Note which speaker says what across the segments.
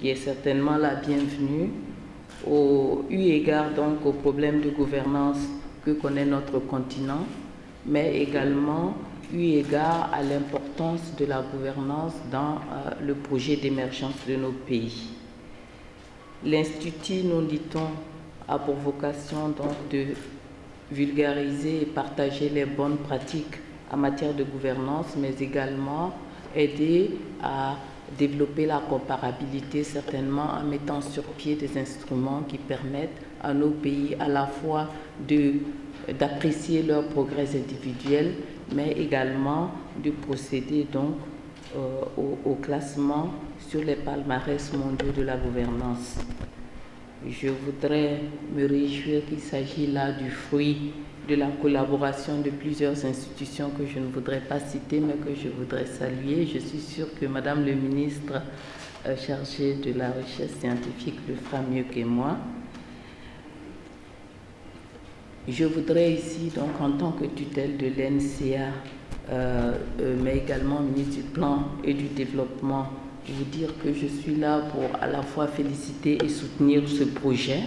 Speaker 1: qui est certainement la bienvenue, eu égard donc aux problèmes de gouvernance que connaît notre continent, mais également eu égard à l'importance de la gouvernance dans le projet d'émergence de nos pays. L'Institut, nous dit-on, a pour vocation donc de vulgariser et partager les bonnes pratiques en matière de gouvernance, mais également aider à développer la comparabilité, certainement en mettant sur pied des instruments qui permettent à nos pays à la fois d'apprécier leurs progrès individuels, mais également de procéder donc au classement sur les palmarès mondiaux de la gouvernance. Je voudrais me réjouir qu'il s'agit là du fruit de la collaboration de plusieurs institutions que je ne voudrais pas citer, mais que je voudrais saluer. Je suis sûre que Madame le ministre chargée de la recherche scientifique le fera mieux que moi. Je voudrais ici, donc, en tant que tutelle de l'NCA, mais également ministre du Plan et du Développement, vous dire que je suis là pour à la fois féliciter et soutenir ce projet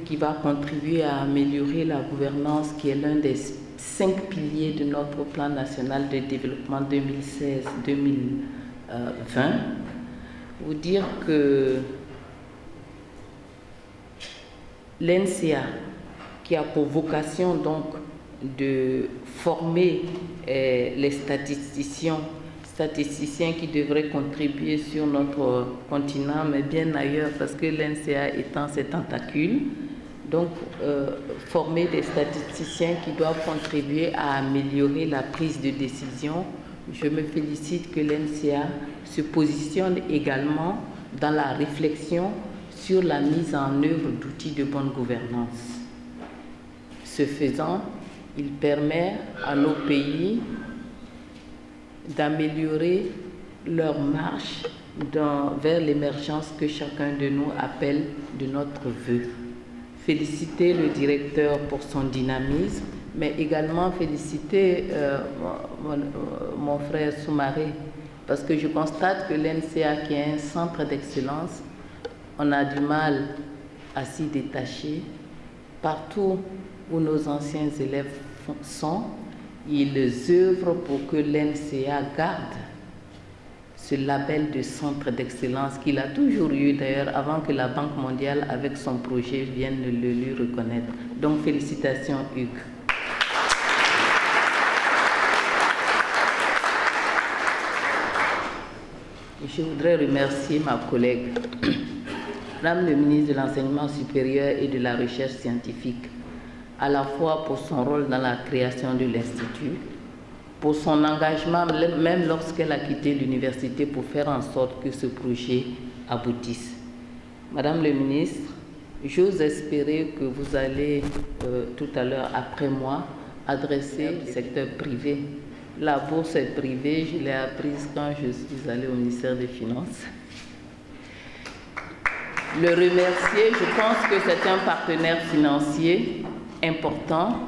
Speaker 1: qui va contribuer à améliorer la gouvernance, qui est l'un des 5 piliers de notre plan national de développement 2016-2020. Vous dire que l'NCA, qui a pour vocation donc de former les statisticiens qui devraient contribuer sur notre continent, mais bien ailleurs, parce que l'NCA étant ses tentacules, donc former des statisticiens qui doivent contribuer à améliorer la prise de décision. Je me félicite que l'NCA se positionne également dans la réflexion sur la mise en œuvre d'outils de bonne gouvernance. Ce faisant, il permet à nos pays d'améliorer leur marche vers l'émergence que chacun de nous appelle de notre vœu. Féliciter le directeur pour son dynamisme, mais également féliciter mon frère Soumaré, parce que je constate que l'NCA, qui est un centre d'excellence, on a du mal à s'y détacher. Partout où nos anciens élèves sont, ils œuvrent pour que l'NCA garde ce label de centre d'excellence qu'il a toujours eu d'ailleurs avant que la Banque mondiale avec son projet vienne le lui reconnaître. Donc félicitations Hugues. Je voudrais remercier ma collègue, Madame le ministre de l'Enseignement supérieur et de la Recherche scientifique, à la fois pour son rôle dans la création de l'Institut, pour son engagement, même lorsqu'elle a quitté l'université, pour faire en sorte que ce projet aboutisse. Madame le ministre, j'ose espérer que vous allez, tout à l'heure, après moi, adresser le secteur privé. La bourse est privée, je l'ai apprise quand je suis allée au ministère des Finances. Le remercier, je pense que c'est un partenaire financier important,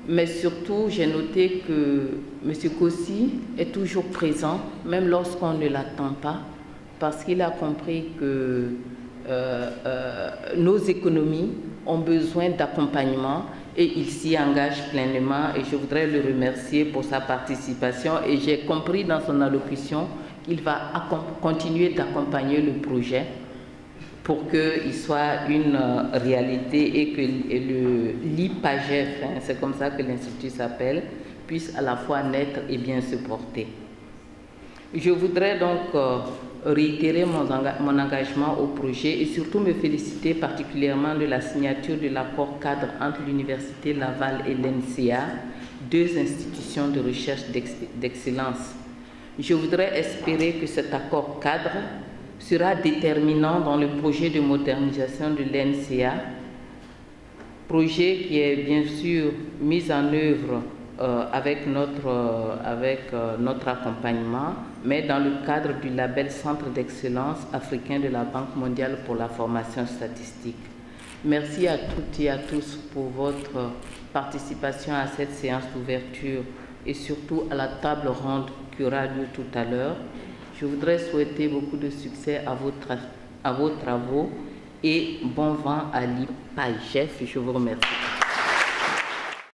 Speaker 1: mais surtout, j'ai noté que M. Kossi est toujours présent, même lorsqu'on ne l'attend pas, parce qu'il a compris que nos économies ont besoin d'accompagnement et il s'y engage pleinement et je voudrais le remercier pour sa participation et j'ai compris dans son allocution qu'il va continuer d'accompagner le projet pour qu'il soit une réalité et que l'IPAGEF, hein, c'est comme ça que l'Institut s'appelle, puisse à la fois naître et bien se porter. Je voudrais donc réitérer mon engagement au projet et surtout me féliciter particulièrement de la signature de l'accord cadre entre l'Université Laval et l'NCA, deux institutions de recherche d'excellence. Je voudrais espérer que cet accord cadre sera déterminant dans le projet de modernisation de l'NCA, projet qui est bien sûr mis en œuvre avec notre accompagnement, mais dans le cadre du label Centre d'excellence africain de la Banque mondiale pour la formation statistique. Merci à toutes et à tous pour votre participation à cette séance d'ouverture et surtout à la table ronde qui aura lieu tout à l'heure. Je voudrais souhaiter beaucoup de succès à vos travaux et bon vent à l'IPAGEF. Je vous remercie.